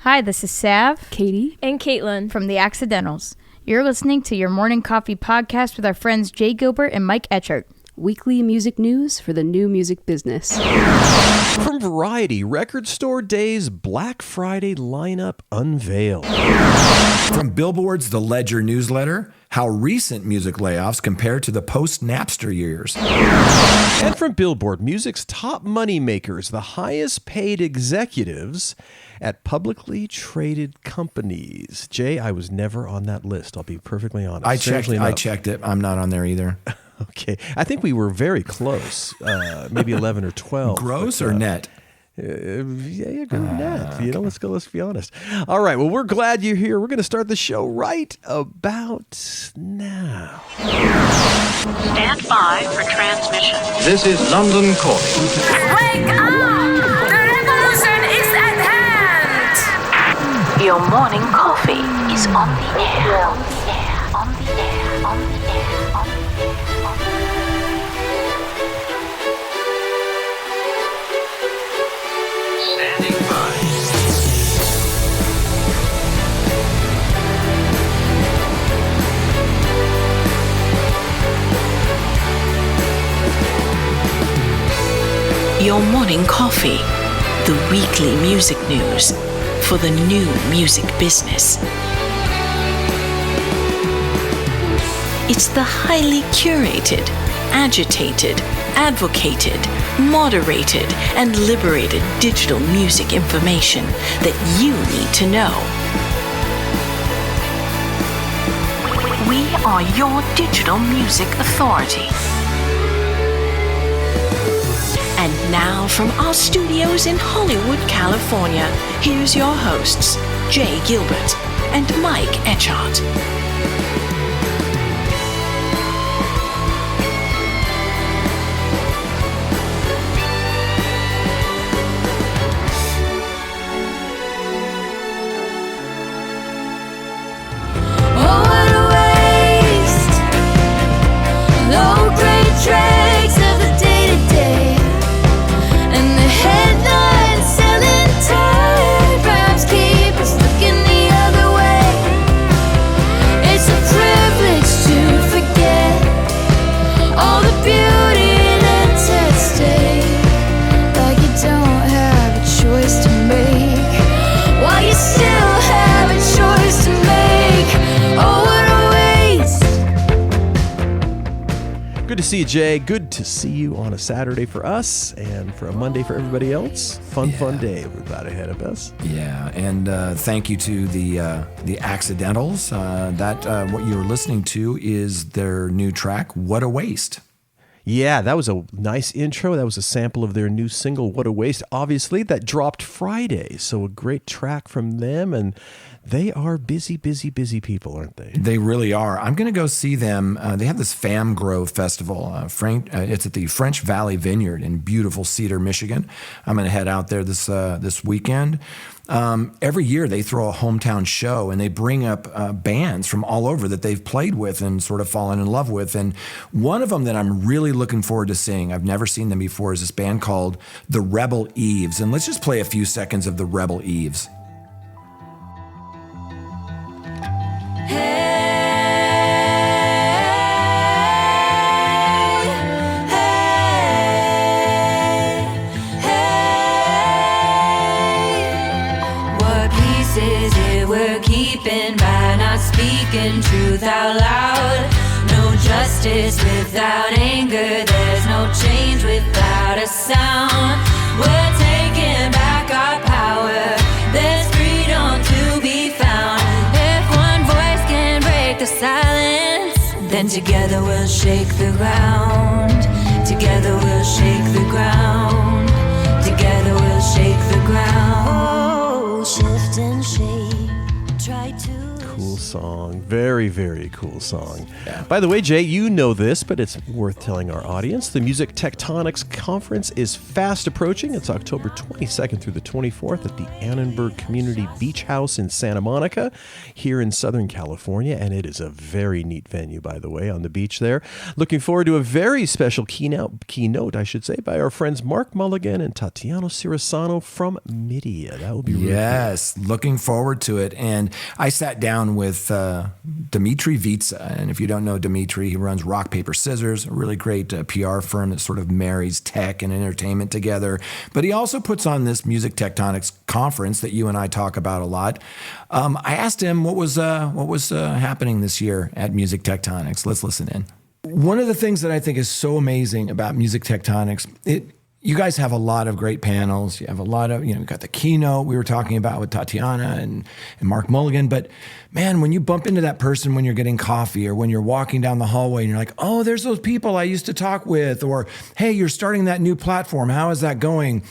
Hi, this is Sav, Katie, and Caitlin from The Accidentals. You're listening to your morning coffee podcast with our friends Jay Gilbert and Mike Etchart. Weekly music news for the new music business. From Variety, Record Store Day's Black Friday lineup unveiled. From Billboard's The Ledger newsletter, how recent music layoffs compare to the post-Napster years. And from Billboard, music's top money makers, the highest paid executives at publicly traded companies. Jay, I was never on that list. I'll be perfectly honest. I checked it. I'm not on there either. Okay. I think we were very close, maybe 11 or 12. Gross or net? Yeah, good net. Okay. Let's be honest. All right. Well, we're glad you're here. We're going to start the show right about now. Stand by for transmission. This is London calling. Wake up! The revolution is at hand! Your morning coffee is on the air. On the air. On the air. On the air. On the air. Standing by. Your morning coffee, the weekly music news for the new music business. It's the highly curated, agitated, advocated, moderated, and liberated digital music information that you need to know. We are your digital music authority. And now from our studios in Hollywood, California, here's your hosts, Jay Gilbert and Mike Etchart. Good to see you, Jay. Good to see you on a Saturday for us and for a Monday for everybody else. Fun day we've got ahead of us. Yeah, and thank you to the Accidentals. What you're listening to is their new track, What a Waste. Yeah, that was a nice intro. That was a sample of their new single, What a Waste. Obviously, that dropped Friday, so a great track from them, and they are busy people, aren't they? They really are. I'm going to go see them. They have this Fam Grove Festival. It's at the French Valley Vineyard in beautiful Cedar, Michigan. I'm going to head out there this weekend. Every year they throw a hometown show and they bring up bands from all over that they've played with and sort of fallen in love with. And one of them that I'm really looking forward to seeing, I've never seen them before, is this band called The Rebel Eves. And let's just play a few seconds of The Rebel Eves. Speaking truth out loud. No justice without anger. There's no change without a sound. We're taking back our power. There's freedom to be found. If one voice can break the silence, then together we'll shake the ground. Together we'll shake the ground. Together we'll shake the ground. Oh, shift and shake. Try to cool song. Very, very cool song. Yeah. By the way, Jay, you know this, but it's worth telling our audience. The Music Tectonics Conference is fast approaching. It's October 22nd through the 24th at the Annenberg Community Beach House in Santa Monica here in Southern California. And it is a very neat venue, by the way, on the beach there. Looking forward to a very special keynote, I should say, by our friends Mark Mulligan and Tatiana Cirasano from Media. That will be really Yes, looking forward to it. And I sat down with Dmitri Vietze. And if you don't know Dmitri, he runs Rock, Paper, Scissors, a really great PR firm that sort of marries tech and entertainment together. But he also puts on this Music Tectonics conference that you and I talk about a lot. I asked him what was happening this year at Music Tectonics. Let's listen in. One of the things that I think is so amazing about Music Tectonics, you guys have a lot of great panels. You have a lot of, you've got the keynote we were talking about with Tatiana and Mark Mulligan. But man, when you bump into that person when you're getting coffee or when you're walking down the hallway and you're like, oh, there's those people I used to talk with, or hey, you're starting that new platform. How is that going?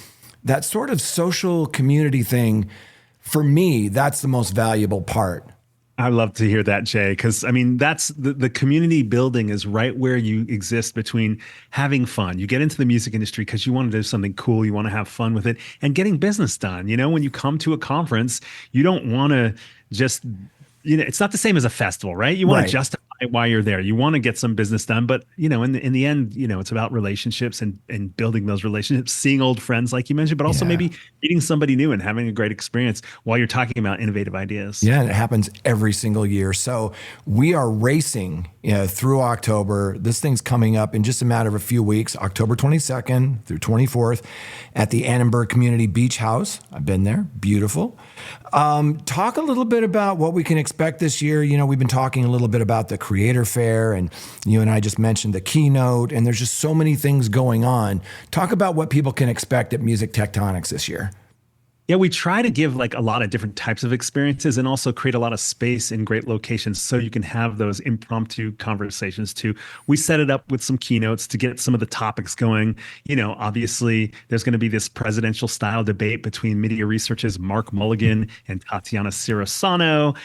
That sort of social community thing, for me, that's the most valuable part. I love to hear that, Jay, because I mean, that's the community building is right where you exist between having fun. You get into the music industry because you want to do something cool, you want to have fun with it, and getting business done. You know, when you come to a conference, you don't want to just, it's not the same as a festival, right? You want to justify why you're there. You want to get some business done, but in the end, it's about relationships and building those relationships, seeing old friends like you mentioned, but also maybe meeting somebody new and having a great experience while you're talking about innovative ideas. Yeah, and it happens every single year. So we are racing through October. This thing's coming up in just a matter of a few weeks, October 22nd through 24th at the Annenberg Community Beach House. I've been there. Beautiful. Talk a little bit about what we can expect this year. We've been talking a little bit about the Creator Fair, and you and I just mentioned the keynote, and there's just so many things going on. Talk about what people can expect at Music Tectonics this year. Yeah, we try to give like a lot of different types of experiences and also create a lot of space in great locations so you can have those impromptu conversations too. We set it up with some keynotes to get some of the topics going. Obviously there's going to be this presidential style debate between Media Research's Mark Mulligan and Tatiana Cirasano.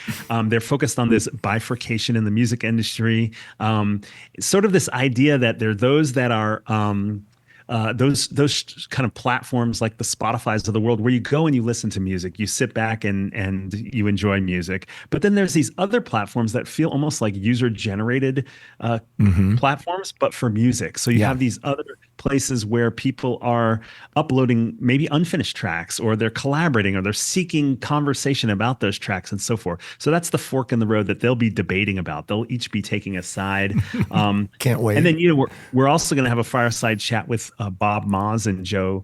They're focused on this bifurcation in the music industry. Sort of this idea that there are those that are those kind of platforms like the Spotifys of the world where you go and you listen to music, you sit back and you enjoy music. But then there's these other platforms that feel almost like user-generated platforms, but for music. So you have these other places where people are uploading maybe unfinished tracks, or they're collaborating, or they're seeking conversation about those tracks and so forth. So that's the fork in the road that they'll be debating about. They'll each be taking a side. Can't wait. And then, we're also going to have a fireside chat with Bob Moz and Joe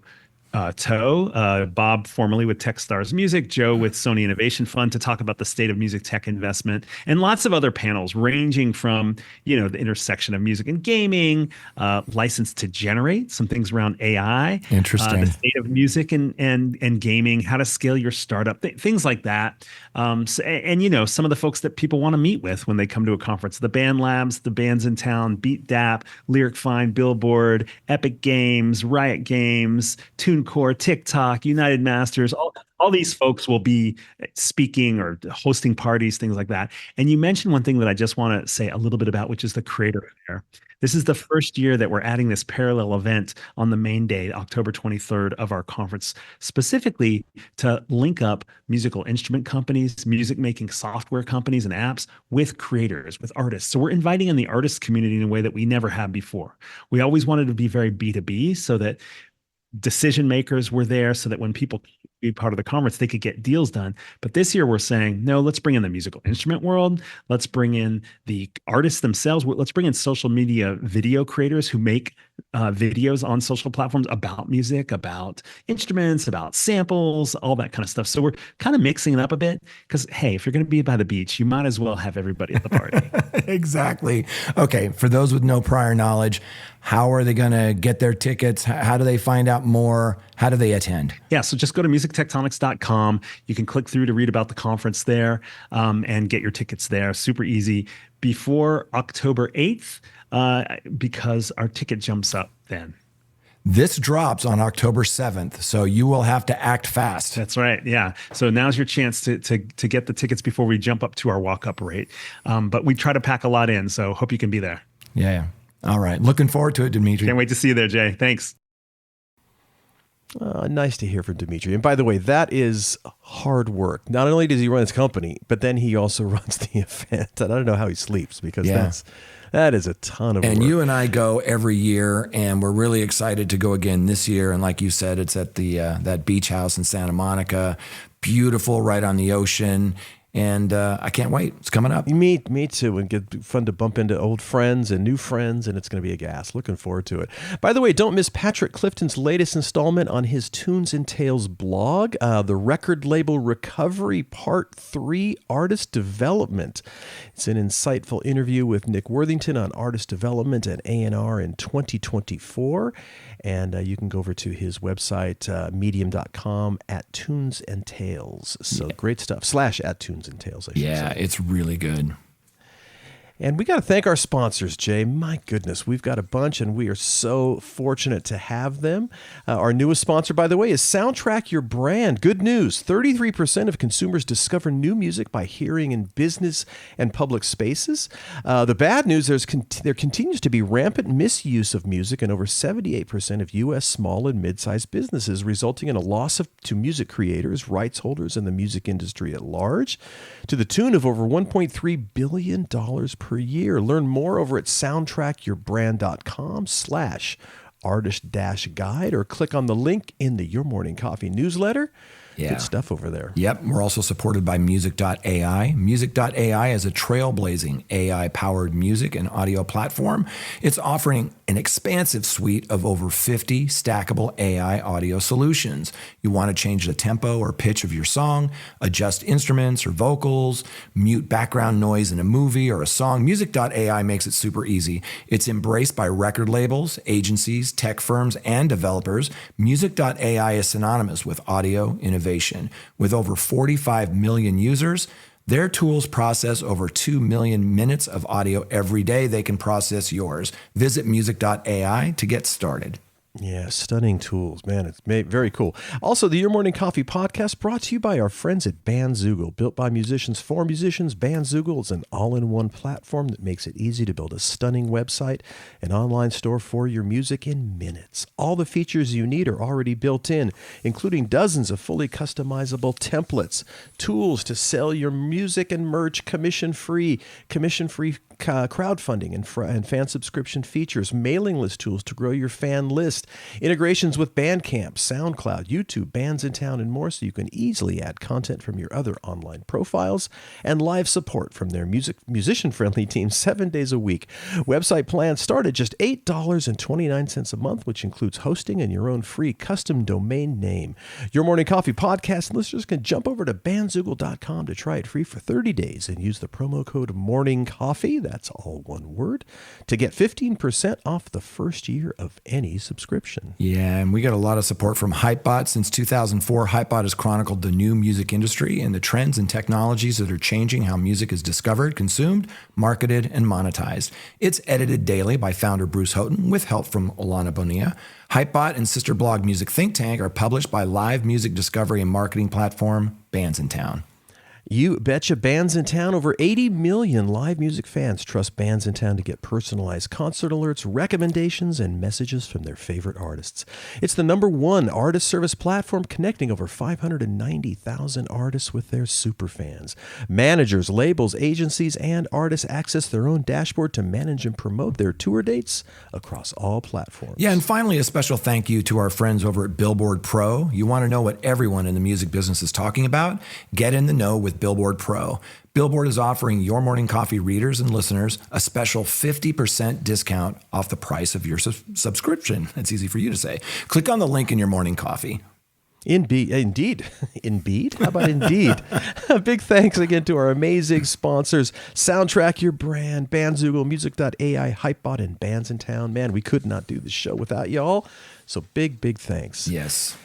Toe, Bob formerly with Techstars Music, Joe with Sony Innovation Fund, to talk about the state of music tech investment, and lots of other panels ranging from, the intersection of music and gaming, license to generate, some things around AI, interesting, the state of music and gaming, how to scale your startup, things like that. And some of the folks that people want to meet with when they come to a conference, the Band Labs, the bands in town, Beat Dap, Lyric Fine, Billboard, Epic Games, Riot Games, TuneCore, TikTok, United Masters, all these folks will be speaking or hosting parties, things like that. And you mentioned one thing that I just want to say a little bit about, which is the Creator Fair. This is the first year that we're adding this parallel event on the main day, October 23rd of our conference, specifically to link up musical instrument companies, music making software companies and apps with creators, with artists. So we're inviting in the artist community in a way that we never have before. We always wanted to be very B2B so that decision makers were there, so that when people be part of the conference, they could get deals done. But this year we're saying, no, let's bring in the musical instrument world. Let's bring in the artists themselves. Let's bring in social media video creators who make videos on social platforms about music, about instruments, about samples, all that kind of stuff. So we're kind of mixing it up a bit because, hey, if you're going to be by the beach, you might as well have everybody at the party. Exactly. Okay. For those with no prior knowledge, how are they going to get their tickets? How do they find out more? How do they attend? Yeah, so just go to musictectonics.com. You can click through to read about the conference there and get your tickets there. Super easy. Before October 8th, because our ticket jumps up then. This drops on October 7th, so you will have to act fast. That's right. Yeah. So now's your chance to get the tickets before we jump up to our walk-up rate. But we try to pack a lot in, so hope you can be there. Yeah. All right. Looking forward to it, Dmitri. Can't wait to see you there, Jay. Thanks. Nice to hear from Dmitri. And by the way, that is hard work. Not only does he run his company, but then he also runs the event. And I don't know how he sleeps because that is a ton of work. And you and I go every year, and we're really excited to go again this year. And like you said, it's at the that beach house in Santa Monica. Beautiful, right on the ocean. And I can't wait. It's coming up. Me too. And get fun to bump into old friends and new friends, and it's going to be a gas. Looking forward to it. By the way, don't miss Patrick Clifton's latest installment on his Tunes and Tales blog, the record label recovery part 3 artist development. It's an insightful interview with Nick Worthington on artist development and A&R in 2024. And you can go over to his website, medium.com at Tunes and Tales. So great stuff. / at Tunes and Tales, I should say. It's really good. And we got to thank our sponsors, Jay. My goodness, we've got a bunch, and we are so fortunate to have them. Our newest sponsor, by the way, is Soundtrack Your Brand. Good news. 33% of consumers discover new music by hearing in business and public spaces. The bad news, there continues to be rampant misuse of music in over 78% of U.S. small and mid-sized businesses, resulting in a loss to music creators, rights holders, and the music industry at large, to the tune of over $1.3 billion per year. Learn more over at soundtrackyourbrand.com/artist-guide or click on the link in the Your Morning Coffee newsletter. Yeah. Good stuff over there. Yep. We're also supported by Music.ai. Music.ai is a trailblazing AI-powered music and audio platform. It's offering an expansive suite of over 50 stackable AI audio solutions. You want to change the tempo or pitch of your song, adjust instruments or vocals, mute background noise in a movie or a song. Music.ai makes it super easy. It's embraced by record labels, agencies, tech firms, and developers. Music.ai is synonymous with audio innovation. With over 45 million users, their tools process over 2 million minutes of audio every day. They can process yours. Visit music.ai to get started. Yeah, stunning tools, man. It's very cool. Also, the Your Morning Coffee podcast brought to you by our friends at Bandzoogle. Built by musicians for musicians, Bandzoogle is an all-in-one platform that makes it easy to build a stunning website and online store for your music in minutes. All the features you need are already built in, including dozens of fully customizable templates, tools to sell your music and merch commission-free crowdfunding and fan subscription features, mailing list tools to grow your fan list, integrations with Bandcamp, SoundCloud, YouTube, Bands in Town, and more, so you can easily add content from your other online profiles, and live support from their musician-friendly team 7 days a week. Website plans start at just $8.29 a month, which includes hosting and your own free custom domain name. Your Morning Coffee podcast listeners can jump over to bandzoogle.com to try it free for 30 days and use the promo code MORNINGCOFFEE, that's all one word, to get 15% off the first year of any subscription. Yeah, and we got a lot of support from Hypebot. Since 2004, Hypebot has chronicled the new music industry and the trends and technologies that are changing how music is discovered, consumed, marketed, and monetized. It's edited daily by founder Bruce Houghton with help from Olana Bonilla. Hypebot and sister blog Music Think Tank are published by live music discovery and marketing platform Bands in Town. You betcha. Bands in Town. Over 80 million live music fans trust Bands in Town to get personalized concert alerts, recommendations, and messages from their favorite artists. It's the #1 artist service platform connecting over 590,000 artists with their superfans. Managers, labels, agencies, and artists access their own dashboard to manage and promote their tour dates across all platforms. Yeah, and finally, a special thank you to our friends over at Billboard Pro. You want to know what everyone in the music business is talking about? Get in the know with Billboard Pro. Billboard is offering Your Morning Coffee readers and listeners a special 50% discount off the price of your subscription. That's easy for you to say. Click on the link in Your Morning Coffee. Indeed. Indeed? How about Indeed? Big thanks again to our amazing sponsors, Soundtrack Your Brand, Bandzoogle, Music.ai, Hypebot, and Bands in Town. Man, we could not do the show without y'all. So big thanks. Yes.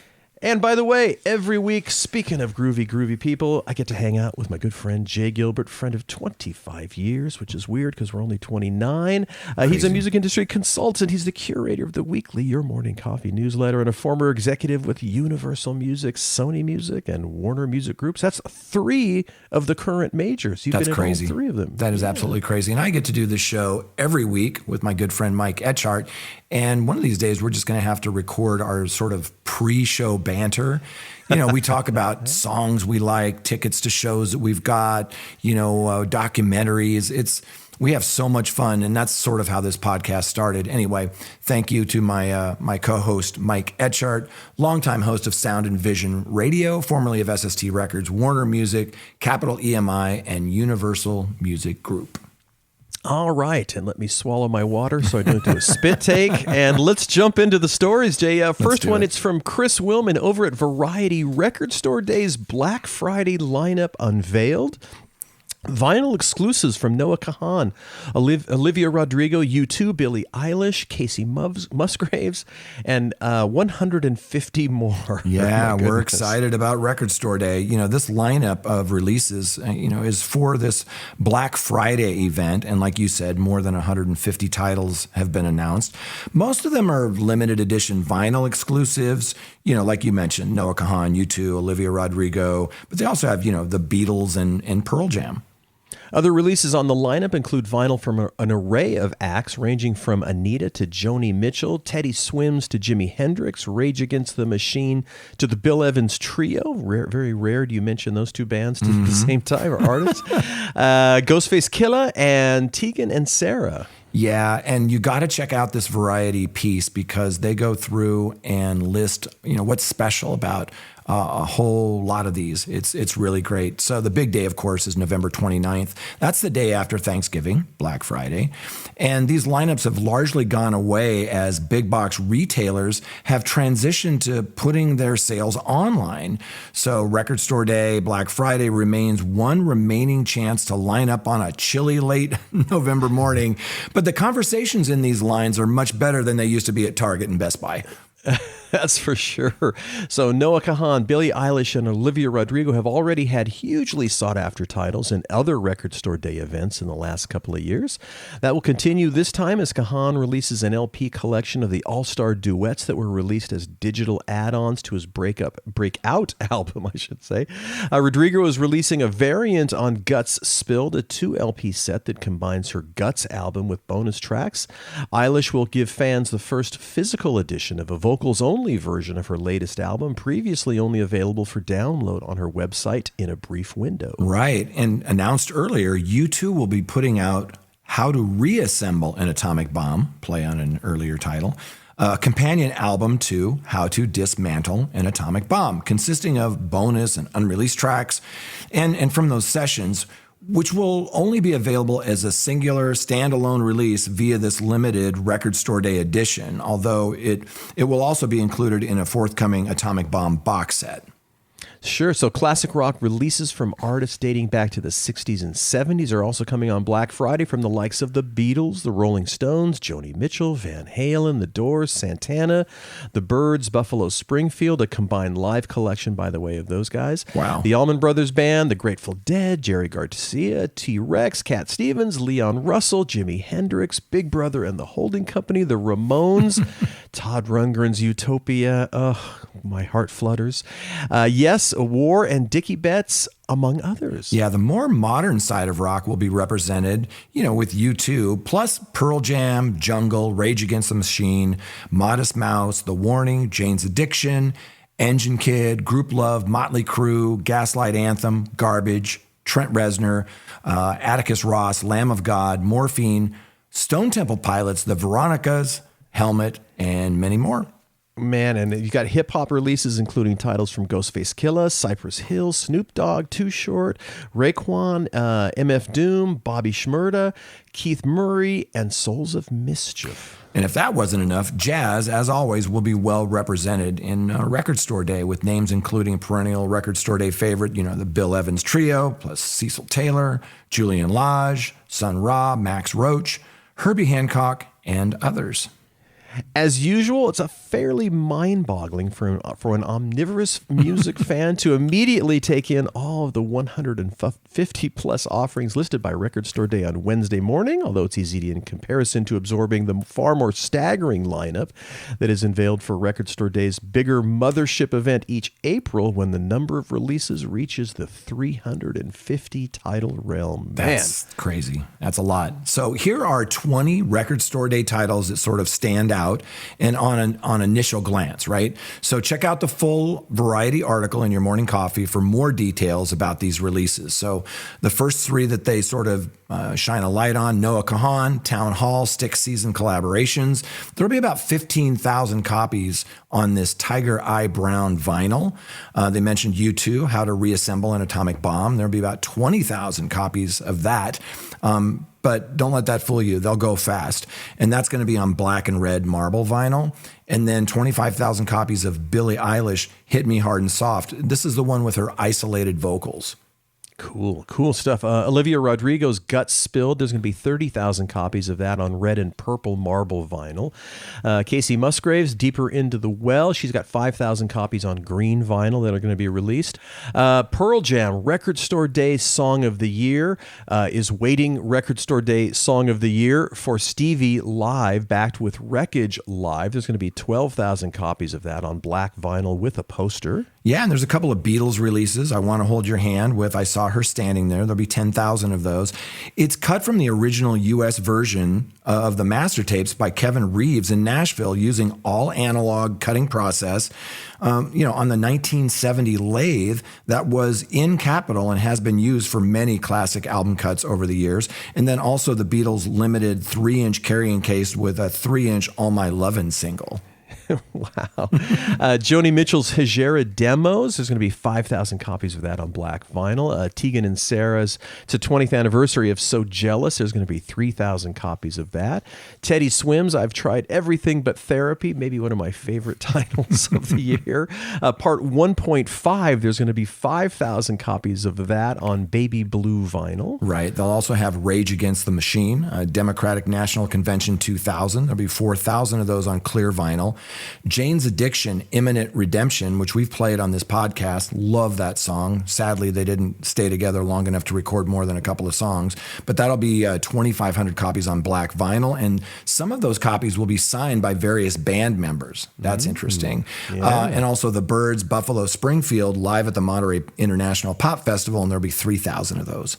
And by the way, every week, speaking of groovy people, I get to hang out with my good friend Jay Gilbert, friend of 25 years, which is weird because we're only 29. He's a music industry consultant. He's the curator of the weekly Your Morning Coffee newsletter and a former executive with Universal Music, Sony Music, and Warner Music Groups. That's 3 of the current majors. You've been in all 3 of them. That is absolutely crazy. And I get to do this show every week with my good friend Mike Etchart. And one of these days, we're just going to have to record our sort of pre-show banter. You know, we talk about songs we like, tickets to shows that we've got, documentaries. We have so much fun, and that's sort of how this podcast started. Anyway, thank you to my co-host, Mike Etchart, longtime host of Sound and Vision Radio, formerly of SST Records, Warner Music, Capital EMI, and Universal Music Group. All right, and let me swallow my water so I don't do a spit take. And let's jump into the stories, Jay. First one, it's from Chris Willman over at Variety. Record Store Day's Black Friday lineup unveiled. Vinyl exclusives from Noah Kahan, Olivia Rodrigo, U2, Billie Eilish, Casey Musgraves, and 150 more. Yeah, we're excited about Record Store Day. You know, this lineup of releases, is for this Black Friday event. And like you said, more than 150 titles have been announced. Most of them are limited edition vinyl exclusives, like you mentioned, Noah Kahan, U2, Olivia Rodrigo. But they also have, the Beatles and Pearl Jam. Other releases on the lineup include vinyl from an array of acts ranging from Anita to Joni Mitchell, Teddy Swims to Jimi Hendrix, Rage Against the Machine to the Bill Evans Trio. Very rare do you mention those 2 bands at the same time, or artists. Ghostface Killah and Tegan and Sarah. Yeah, and you got to check out this Variety piece because they go through and list, what's special about a whole lot of these. It's really great. So the big day, of course, is November 29th. That's the day after Thanksgiving, Black Friday. And these lineups have largely gone away as big box retailers have transitioned to putting their sales online. So Record Store Day, Black Friday remains one remaining chance to line up on a chilly late November morning. But the conversations in these lines are much better than they used to be at Target and Best Buy. That's for sure. So Noah Kahan, Billie Eilish, and Olivia Rodrigo have already had hugely sought-after titles in other Record Store Day events in the last couple of years. That will continue this time as Kahan releases an LP collection of the all-star duets that were released as digital add-ons to his breakout album, I should say. Rodrigo is releasing a variant on Guts Spilled, a 2 LP set that combines her Guts album with bonus tracks. Eilish will give fans the first physical edition of a vocals-only version of her latest album, previously only available for download on her website in a brief window. Right, and announced earlier, U2 will be putting out How to Reassemble an Atomic Bomb, play on an earlier title, a companion album to How to Dismantle an Atomic Bomb, consisting of bonus and unreleased tracks, and from those sessions, which will only be available as a singular standalone release via this limited Record Store Day edition, although it will also be included in a forthcoming Atomic Bomb box set. Sure. So classic rock releases from artists dating back to the 60s and 70s are also coming on Black Friday from the likes of the Beatles, the Rolling Stones, Joni Mitchell, Van Halen, The Doors, Santana, The Byrds, Buffalo Springfield, a combined live collection, by the way, of those guys. Wow. The Allman Brothers Band, The Grateful Dead, Jerry Garcia, T-Rex, Cat Stevens, Leon Russell, Jimi Hendrix, Big Brother and the Holding Company, The Ramones, Todd Rundgren's Utopia. My heart flutters. Yes, War and Dickie Betts, among others. Yeah, the more modern side of rock will be represented, with U2, plus Pearl Jam, Jungle, Rage Against the Machine, Modest Mouse, The Warning, Jane's Addiction, Engine Kid, Group Love, Motley Crue, Gaslight Anthem, Garbage, Trent Reznor, Atticus Ross, Lamb of God, Morphine, Stone Temple Pilots, The Veronicas, Helmet, and many more. Man, and you got hip-hop releases including titles from Ghostface Killah, Cypress Hill, Snoop Dogg, Too Short, Raekwon, MF Doom, Bobby Shmurda, Keith Murray, and Souls of Mischief. And if that wasn't enough, jazz, as always, will be well represented in Record Store Day with names including perennial Record Store Day favorite, the Bill Evans Trio, plus Cecil Taylor, Julian Lage, Sun Ra, Max Roach, Herbie Hancock, and others. As usual, it's a fairly mind-boggling for an omnivorous music fan to immediately take in all of the 150-plus offerings listed by Record Store Day on Wednesday morning, although it's easy in comparison to absorbing the far more staggering lineup that is unveiled for Record Store Day's bigger mothership event each April when the number of releases reaches the 350 title realm. That's crazy. That's a lot. So here are 20 Record Store Day titles that sort of stand out and on initial glance, right? So check out the full Variety article in your morning coffee for more details about these releases. So the first three that they sort of shine a light on: Noah Kahan, Town Hall, Styx Season collaborations. There'll be about 15,000 copies on this Tiger Eye Brown vinyl. They mentioned U2, How to Reassemble an Atomic Bomb. There'll be about 20,000 copies of that. But don't let that fool you. They'll go fast. And that's going to be on black and red marble vinyl. And then 25,000 copies of Billie Eilish, Hit Me Hard and Soft. This is the one with her isolated vocals. Cool stuff. Olivia Rodrigo's Guts Spilled. There's going to be 30,000 copies of that on red and purple marble vinyl. Casey Musgraves, Deeper Into the Well. She's got 5,000 copies on green vinyl that are going to be released. Pearl Jam, Record Store Day Song of the Year, is waiting Record Store Day Song of the Year for Stevie Live, backed with Wreckage Live. There's going to be 12,000 copies of that on black vinyl with a poster. Yeah, and there's a couple of Beatles releases. I Want to Hold Your Hand with I Saw Her Standing There. There'll be 10,000 of those. It's cut from the original U.S. version of the master tapes by Kevin Reeves in Nashville using all analog cutting process, on the 1970 lathe that was in Capitol and has been used for many classic album cuts over the years. And then also the Beatles limited 3-inch carrying case with a 3-inch All My Lovin' single. Wow. Joni Mitchell's Hejera Demos. There's going to be 5,000 copies of that on black vinyl. Tegan and Sarah's, it's a 20th anniversary of So Jealous. There's going to be 3,000 copies of that. Teddy Swims, I've Tried Everything But Therapy, maybe one of my favorite titles of the year. Part 1.5, there's going to be 5,000 copies of that on baby blue vinyl. Right. They'll also have Rage Against the Machine, Democratic National Convention 2000. There'll be 4,000 of those on clear vinyl. Jane's Addiction, Imminent Redemption, which we've played on this podcast. Love that song. Sadly, they didn't stay together long enough to record more than a couple of songs. But that'll be 2,500 copies on black vinyl. And some of those copies will be signed by various band members. That's interesting. Yeah. And also the Byrds, Buffalo Springfield, live at the Monterey International Pop Festival. And there'll be 3,000 of those.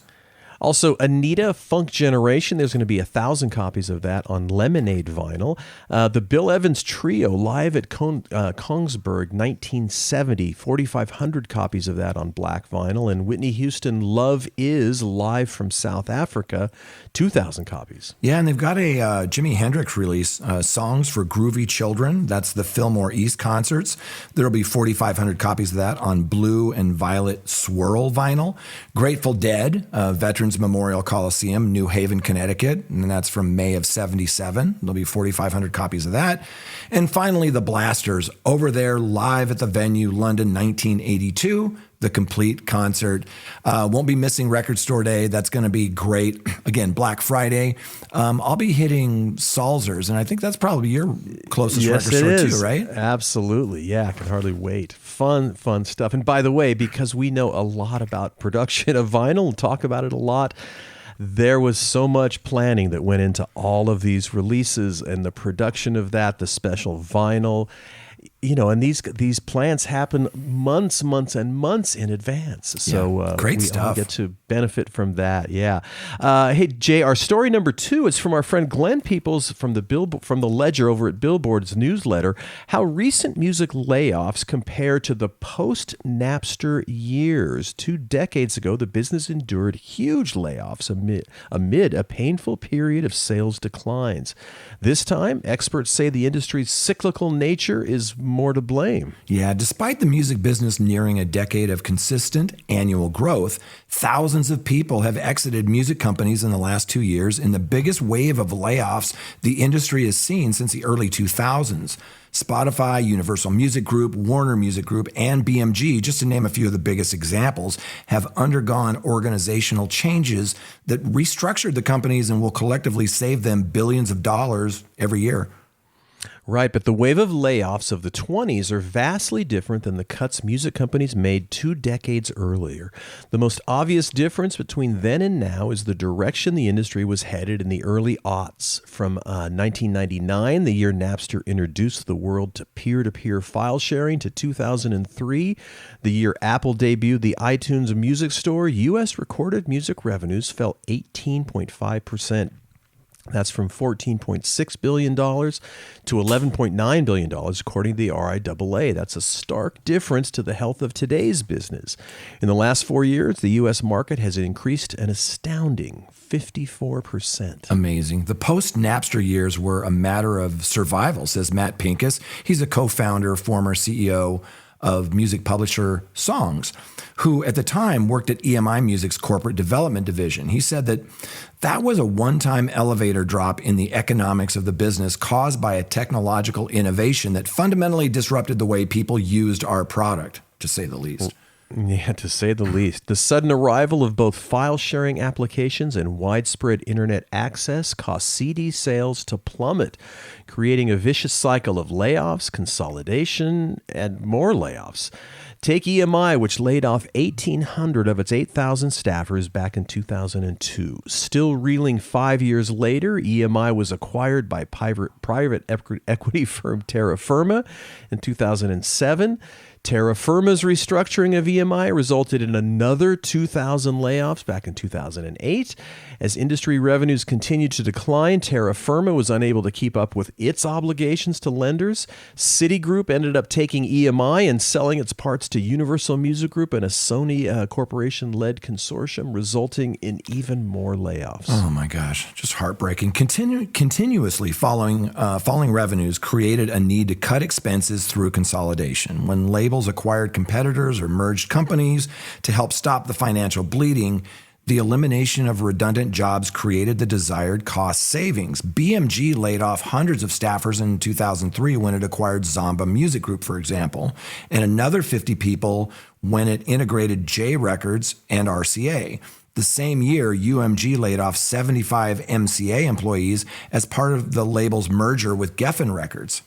Also, Anita, Funk Generation, there's going to be 1,000 copies of that on Lemonade vinyl. The Bill Evans Trio, live at Kongsberg, 1970, 4,500 copies of that on black vinyl. And Whitney Houston, Love Is, live from South Africa, 2,000 copies. Yeah, and they've got a Jimi Hendrix release, Songs for Groovy Children. That's the Fillmore East concerts. There'll be 4,500 copies of that on blue and violet swirl vinyl. Grateful Dead, Veterans Memorial Coliseum, New Haven, Connecticut, and that's from May of 77. There'll be 4,500 copies of that. And finally, the Blasters, over there live at the venue, London, 1982. The complete concert. Won't be missing Record Store Day. That's going to be great. Again, Black Friday. I'll be hitting Salzer's, and I think that's probably your closest record store too, right? Absolutely. Yeah, I can hardly wait. Fun stuff. And by the way, because we know a lot about production of vinyl and talk about it a lot, there was so much planning that went into all of these releases and the production of that, the special vinyl. And these plans happen months and months in advance. So great stuff. We get to benefit from that. Yeah. Hey, Jay, our story number 2 is from our friend Glenn Peoples from the Ledger over at Billboard's newsletter. How recent music layoffs compare to the post-Napster years. 2 decades ago, the business endured huge layoffs amid a painful period of sales declines. This time, experts say the industry's cyclical nature is more to blame. Yeah, despite the music business nearing a decade of consistent annual growth, thousands of people have exited music companies in the last 2 years in the biggest wave of layoffs the industry has seen since the early 2000s. Spotify, Universal Music Group, Warner Music Group, and BMG, just to name a few of the biggest examples, have undergone organizational changes that restructured the companies and will collectively save them billions of dollars every year. Right, but the wave of layoffs of the 20s are vastly different than the cuts music companies made 2 decades earlier. The most obvious difference between then and now is the direction the industry was headed in the early aughts. From 1999, the year Napster introduced the world to peer-to-peer file sharing, to 2003, the year Apple debuted the iTunes Music Store, U.S. recorded music revenues fell 18.5%. That's from $14.6 billion to $11.9 billion, according to the RIAA. That's a stark difference to the health of today's business. In the last 4 years, the U.S. market has increased an astounding 54%. Amazing. The post-Napster years were a matter of survival, says Matt Pincus. He's a co-founder, former CEO of music publisher Songs, who at the time worked at EMI Music's corporate development division. He said that was a one-time elevator drop in the economics of the business caused by a technological innovation that fundamentally disrupted the way people used our product, to say the least. Yeah, to say the least. The sudden arrival of both file-sharing applications and widespread internet access caused CD sales to plummet, creating a vicious cycle of layoffs, consolidation, and more layoffs. Take EMI, which laid off 1,800 of its 8,000 staffers back in 2002. Still reeling 5 years later, EMI was acquired by private equity firm Terra Firma in 2007. Terra Firma's restructuring of EMI resulted in another 2,000 layoffs back in 2008. As industry revenues continued to decline, Terra Firma was unable to keep up with its obligations to lenders. Citigroup ended up taking EMI and selling its parts to Universal Music Group and a Sony Corporation-led consortium, resulting in even more layoffs. Oh my gosh, just heartbreaking. Continuously falling revenues created a need to cut expenses through consolidation. When labels acquired competitors or merged companies to help stop the financial bleeding, the elimination of redundant jobs created the desired cost savings. BMG laid off hundreds of staffers in 2003 when it acquired Zomba Music Group, for example, and another 50 people when it integrated J Records and RCA. The same year, UMG laid off 75 MCA employees as part of the label's merger with Geffen Records.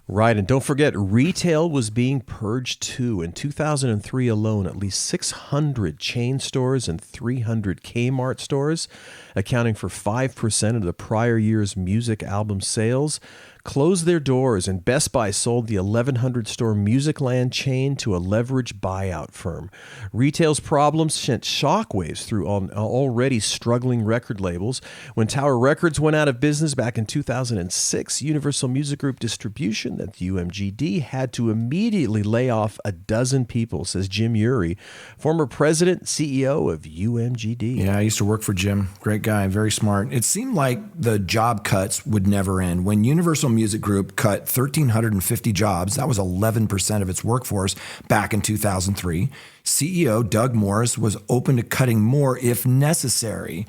Right, and don't forget, retail was being purged too. In 2003 alone, at least 600 chain stores and 300 Kmart stores, accounting for 5% of the prior year's music album sales, closed their doors, and Best Buy sold the 1,100-store Musicland chain to a leveraged buyout firm. Retail's problems sent shockwaves through already struggling record labels. When Tower Records went out of business back in 2006, Universal Music Group Distribution, that's UMGD, had to immediately lay off a dozen people, says Jim Urey, former president and CEO of UMGD. Yeah, I used to work for Jim. Great guy, very smart. It seemed like the job cuts would never end. When Universal Music Group cut 1,350 jobs, that was 11% of its workforce back in 2003. CEO Doug Morris was open to cutting more if necessary.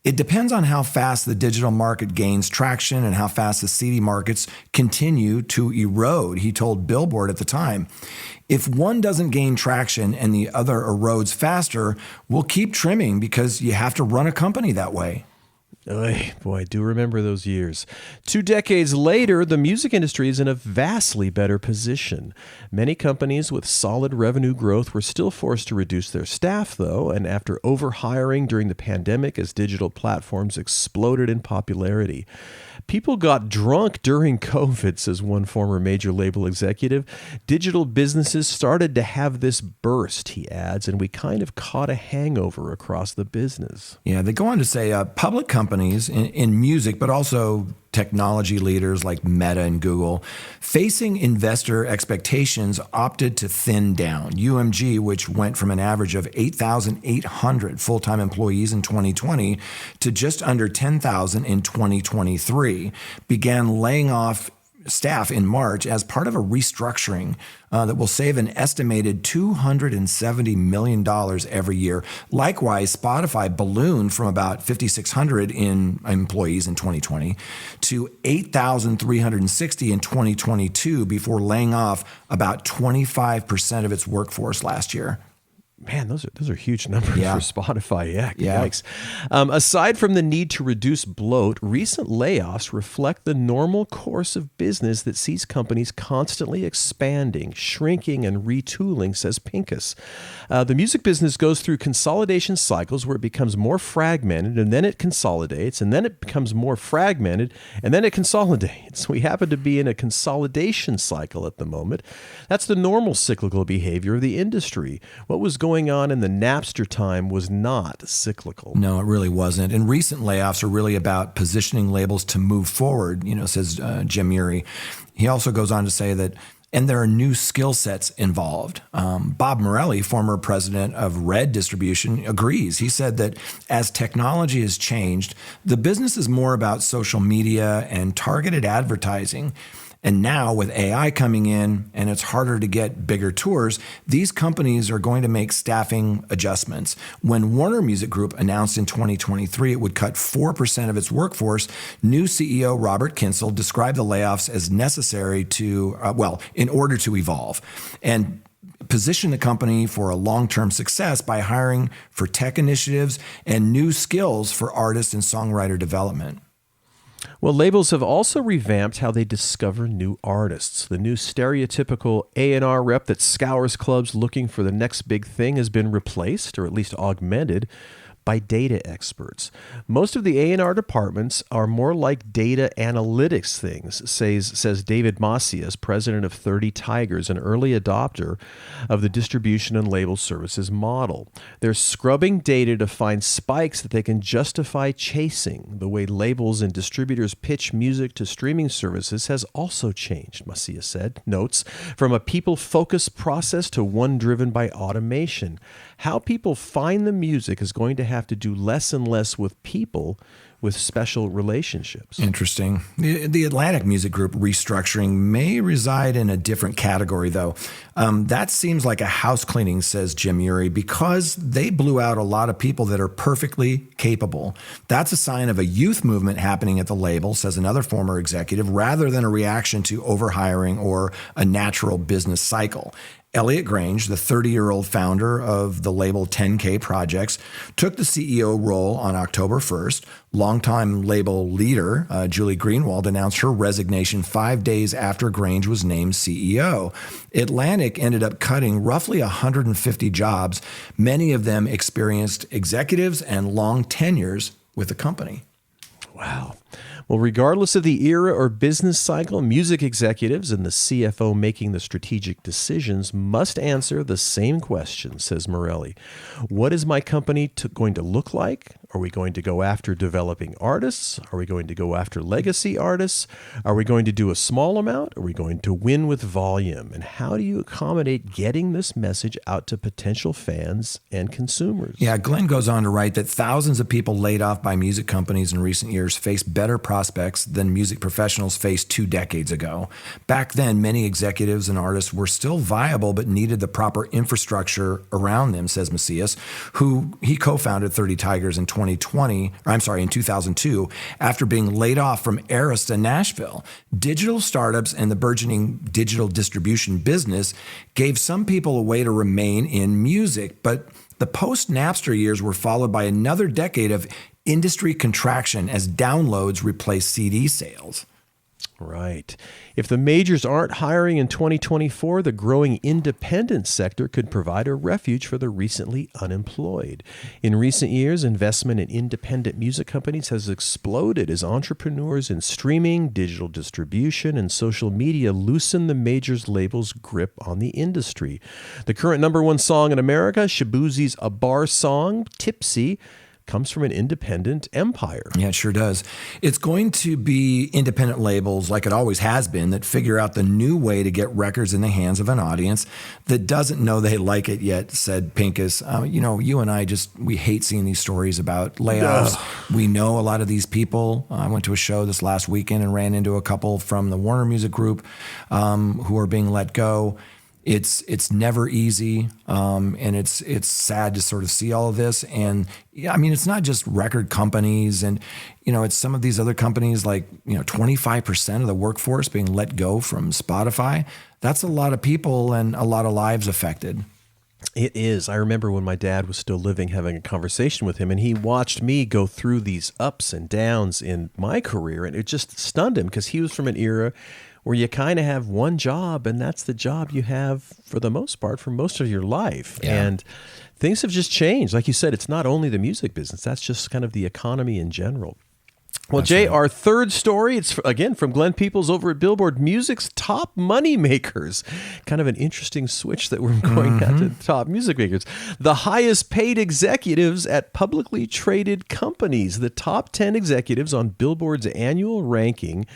It depends on how fast the digital market gains traction and how fast the CD markets continue to erode, he told Billboard at the time. If one doesn't gain traction and the other erodes faster, we'll keep trimming because you have to run a company that way. Boy, I do remember those years. 2 decades later, the music industry is in a vastly better position. Many companies with solid revenue growth were still forced to reduce their staff, though, and after overhiring during the pandemic as digital platforms exploded in popularity. People got drunk during COVID, says one former major label executive. Digital businesses started to have this burst, he adds, and we kind of caught a hangover across the business. Yeah, they go on to say public companies in music, but also technology leaders like Meta and Google, facing investor expectations, opted to thin down. UMG, which went from an average of 8,800 full-time employees in 2020 to just under 10,000 in 2023, began laying off staff in March as part of a restructuring that will save an estimated $270 million every year. Likewise, Spotify ballooned from about 5,600 in employees in 2020 to 8,360 in 2022 before laying off about 25% of its workforce last year. Man, those are huge numbers Yeah. for Spotify. Yeah, Yeah. yikes. Aside from the need to reduce bloat, recent layoffs reflect the normal course of business that sees companies constantly expanding, shrinking, and retooling, says Pincus. The music business goes through consolidation cycles where it becomes more fragmented, and then it consolidates, and then it becomes more fragmented, and then it consolidates. We happen to be in a consolidation cycle at the moment. That's the normal cyclical behavior of the industry. What was going on in the Napster time was not cyclical. No, it really wasn't. And recent layoffs are really about positioning labels to move forward, says Jim Urey. He also goes on to say that, and there are new skill sets involved. Bob Morelli, former president of Red Distribution, agrees. He said that as technology has changed, the business is more about social media and targeted advertising. And now with AI coming in and it's harder to get bigger tours, these companies are going to make staffing adjustments. When Warner Music Group announced in 2023 it would cut 4% of its workforce, new CEO Robert Kinsel described the layoffs as necessary in order to evolve and position the company for a long-term success by hiring for tech initiatives and new skills for artist and songwriter development. Well, labels have also revamped how they discover new artists. The new stereotypical A&R rep that scours clubs looking for the next big thing has been replaced, or at least augmented, by data experts. Most of the A&R departments are more like data analytics things, says David Macias, president of 30 Tigers, an early adopter of the distribution and label services model. They're scrubbing data to find spikes that they can justify chasing. The way labels and distributors pitch music to streaming services has also changed, Macias notes, from a people-focused process to one driven by automation. How people find the music is going to have to do less and less with people with special relationships. Interesting. The Atlantic Music Group restructuring may reside in a different category, though. That seems like a house cleaning, says Jim Urey, because they blew out a lot of people that are perfectly capable. That's a sign of a youth movement happening at the label, says another former executive, rather than a reaction to overhiring or a natural business cycle. Elliot Grange, the 30-year-old founder of the label 10K Projects, took the CEO role on October 1st. Longtime label leader Julie Greenwald announced her resignation 5 days after Grange was named CEO. Atlantic ended up cutting roughly 150 jobs, many of them experienced executives and long tenures with the company. Wow. Well, regardless of the era or business cycle, music executives and the CFO making the strategic decisions must answer the same question, says Morelli. What is my company going to look like? Are we going to go after developing artists? Are we going to go after legacy artists? Are we going to do a small amount? Are we going to win with volume? And how do you accommodate getting this message out to potential fans and consumers? Yeah, Glenn goes on to write that thousands of people laid off by music companies in recent years face better prospects than music professionals faced 2 decades ago. Back then, many executives and artists were still viable but needed the proper infrastructure around them, says Macias, who he co-founded 30 Tigers in 2002 after being laid off from Arista Nashville. Digital startups and the burgeoning digital distribution business gave some people a way to remain in music, but the post-Napster years were followed by another decade of industry contraction as downloads replaced CD sales. Right. If the majors aren't hiring in 2024, the growing independent sector could provide a refuge for the recently unemployed. In recent years, investment in independent music companies has exploded as entrepreneurs in streaming, digital distribution, and social media loosen the majors' labels' grip on the industry. The current #1 song in America, Shabuzi's A Bar Song, Tipsy, comes from an independent empire. Yeah, it sure does. It's going to be independent labels, like it always has been, that figure out the new way to get records in the hands of an audience that doesn't know they like it yet, said Pincus. You and I we hate seeing these stories about layoffs. We know a lot of these people. I went to a show this last weekend and ran into a couple from the Warner Music Group who are being let go. It's never easy, and it's sad to sort of see all of this. And yeah, I mean, it's not just record companies, and it's some of these other companies, like 25% of the workforce being let go from Spotify. That's a lot of people and a lot of lives affected. It is. I remember when my dad was still living, having a conversation with him, and he watched me go through these ups and downs in my career, and it just stunned him because he was from an era where you kind of have one job, and that's the job you have for the most part for most of your life. Yeah. And things have just changed. Like you said, it's not only the music business, that's just kind of the economy in general. Well, Jay, our third story, it's again from Glenn Peoples over at Billboard, music's top money makers. Kind of an interesting switch that we're going at to top music makers. The highest paid executives at publicly traded companies. The top 10 executives on Billboard's annual ranking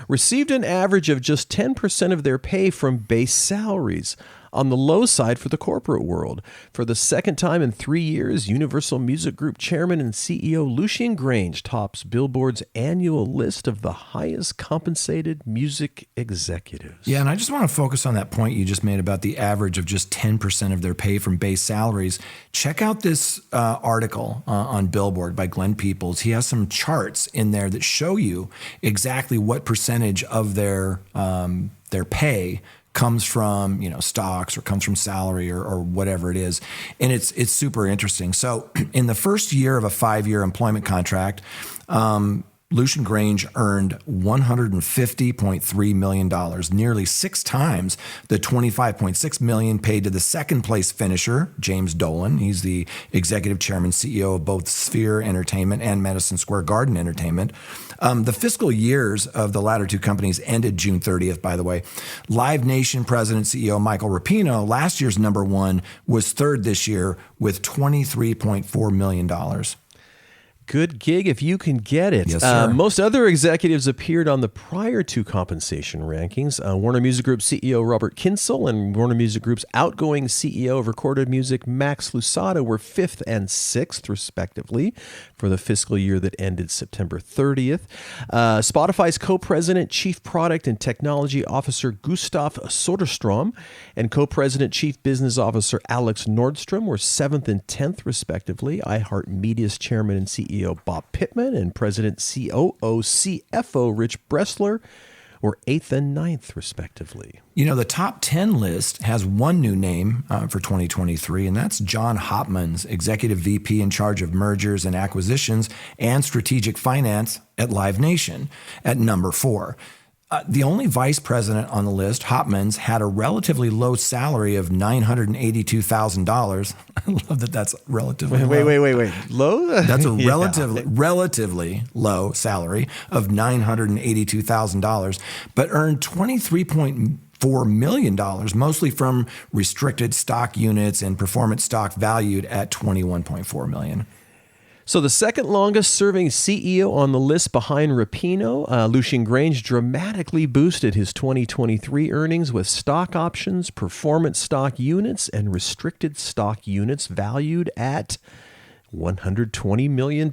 received an average of just 10% of their pay from base salaries. On the low side for the corporate world. For the second time in 3 years, Universal Music Group Chairman and CEO Lucien Grange tops Billboard's annual list of the highest compensated music executives. Yeah, and I just want to focus on that point you just made about the average of just 10% of their pay from base salaries. Check out this article on Billboard by Glenn Peoples. He has some charts in there that show you exactly what percentage of their pay comes from, stocks or comes from salary or whatever it is. And it's super interesting. So in the first year of a 5-year employment contract, Lucien Grange earned $150.3 million, nearly 6 times the $25.6 million paid to the second place finisher, James Dolan. He's the executive chairman, CEO of both Sphere Entertainment and Madison Square Garden Entertainment. The fiscal years of the latter two companies ended June 30th, by the way. Live Nation president CEO Michael Rapino, last year's number one, was third this year with $23.4 million. Good gig if you can get it. Yes, sir. Most other executives appeared on the prior two compensation rankings. Warner Music Group CEO Robert Kinsel and Warner Music Group's outgoing CEO of recorded music Max Lusada were 5th and 6th, respectively, for the fiscal year that ended September 30th. Spotify's co-president, chief product and technology officer Gustav Soderstrom and co-president, chief business officer Alex Nordstrom were 7th and 10th, respectively. iHeartMedia's chairman and CEO Bob Pittman and President, COO, CFO Rich Bressler were 8th and 9th, respectively. The top 10 list has one new name for 2023, and that's John Hopmans, Executive VP in charge of mergers and acquisitions and strategic finance at Live Nation at number 4. The only vice president on the list, Hopmans, had a relatively low salary of $982,000. I love that that's relatively low. Wait. Low? That's a relatively low salary of $982,000, but earned $23.4 million, mostly from restricted stock units and performance stock valued at $21.4 million. So the second longest serving CEO on the list behind Rapino, Lucien Grange dramatically boosted his 2023 earnings with stock options, performance stock units, and restricted stock units valued at $120 million.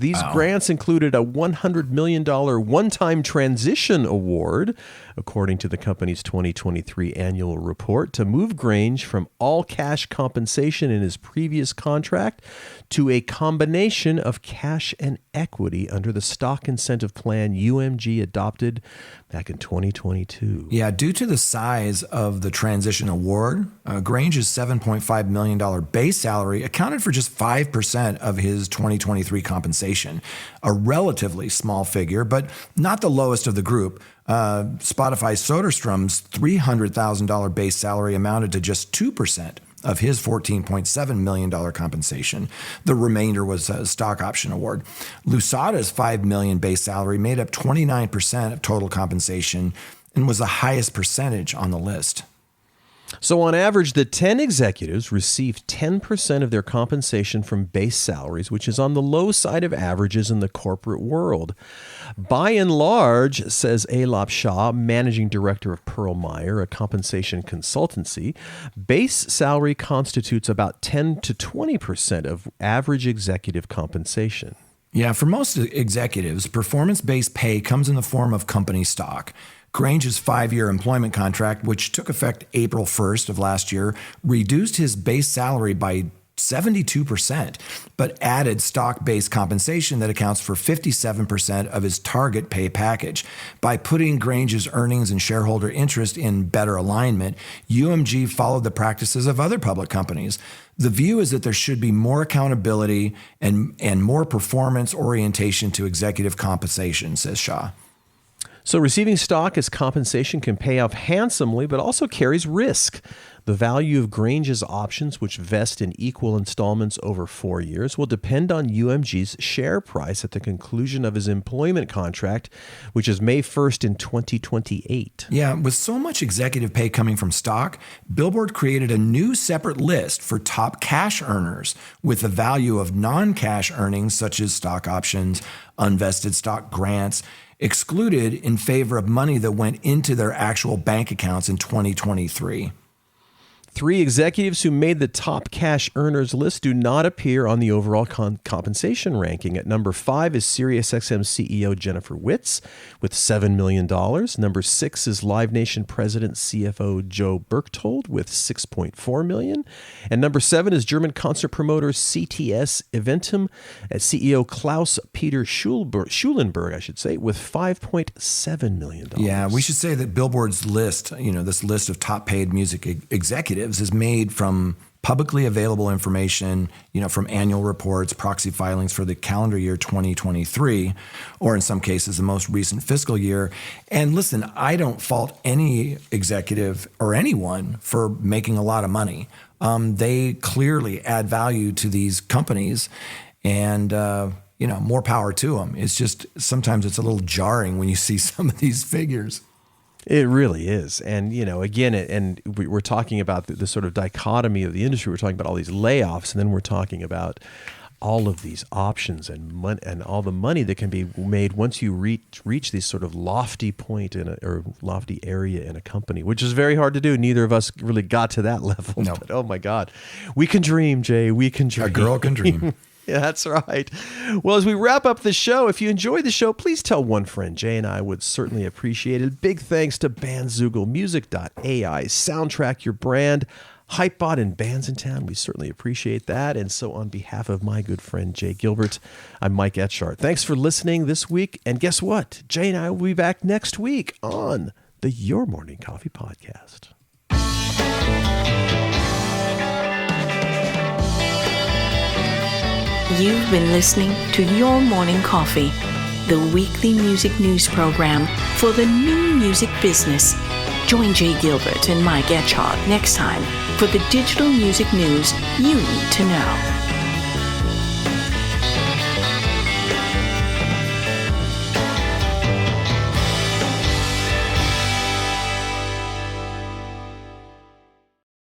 These grants included a $100 million one-time transition award, according to the company's 2023 annual report, to move Grange from all cash compensation in his previous contract to a combination of cash and equity under the stock incentive plan UMG adopted back in 2022. Yeah, due to the size of the transition award, Grange's $7.5 million base salary accounted for just 5% of his 2023 compensation, a relatively small figure, but not the lowest of the group. Spotify Soderstrom's $300,000 base salary amounted to just 2% of his $14.7 million compensation. The remainder was a stock option award. Lusada's $5 million base salary made up 29% of total compensation and was the highest percentage on the list. So on average, the 10 executives received 10% of their compensation from base salaries, which is on the low side of averages in the corporate world. By and large, says Alap Shah, managing director of Pearl Meyer, a compensation consultancy, base salary constitutes about 10 to 20% of average executive compensation. Yeah, for most executives, performance-based pay comes in the form of company stock. Grange's 5-year employment contract, which took effect April 1st of last year, reduced his base salary by 72%, but added stock-based compensation that accounts for 57% of his target pay package. By putting Grange's earnings and shareholder interest in better alignment, UMG followed the practices of other public companies. The view is that there should be more accountability and more performance orientation to executive compensation, says Shah. So receiving stock as compensation can pay off handsomely, but also carries risk. The value of Grange's options, which vest in equal installments over 4 years, will depend on UMG's share price at the conclusion of his employment contract, which is May 1st in 2028. Yeah, with so much executive pay coming from stock, Billboard created a new separate list for top cash earners with the value of non-cash earnings such as stock options, unvested stock grants, excluded in favor of money that went into their actual bank accounts in 2023. 3 executives who made the top cash earners list do not appear on the overall compensation ranking. At number 5 is SiriusXM CEO Jennifer Witz with $7 million. Number 6 is Live Nation President CFO Joe Berchtold with $6.4 million. And number 7 is German concert promoter CTS Eventim CEO Klaus-Peter Schulenberg, with $5.7 million. Yeah, we should say that Billboard's list, this list of top paid music executives is made from publicly available information, from annual reports, proxy filings for the calendar year 2023, or in some cases, the most recent fiscal year. And listen, I don't fault any executive or anyone for making a lot of money. They clearly add value to these companies, and more power to them. It's just sometimes it's a little jarring when you see some of these figures. It really is. And, again, we're talking about the sort of dichotomy of the industry. We're talking about all these layoffs, and then we're talking about all of these options and all the money that can be made once you reach this sort of lofty point or lofty area in a company, which is very hard to do. Neither of us really got to that level. No. But, oh, my God. We can dream, Jay. We can dream. A girl can dream. Yeah, that's right. Well, as we wrap up the show, if you enjoyed the show, please tell one friend. Jay and I would certainly appreciate it. Big thanks to Bandzoogle, Music.ai, Soundtrack Your Brand, Hypebot, and Bands in Town. We certainly appreciate that. And so on behalf of my good friend Jay Gilbert, I'm Mike Etchart. Thanks for listening this week. And guess what? Jay and I will be back next week on the Your Morning Coffee Podcast. You've been listening to Your Morning Coffee, the weekly music news program for the new music business. Join Jay Gilbert and Mike Etchart next time for the digital music news you need to know.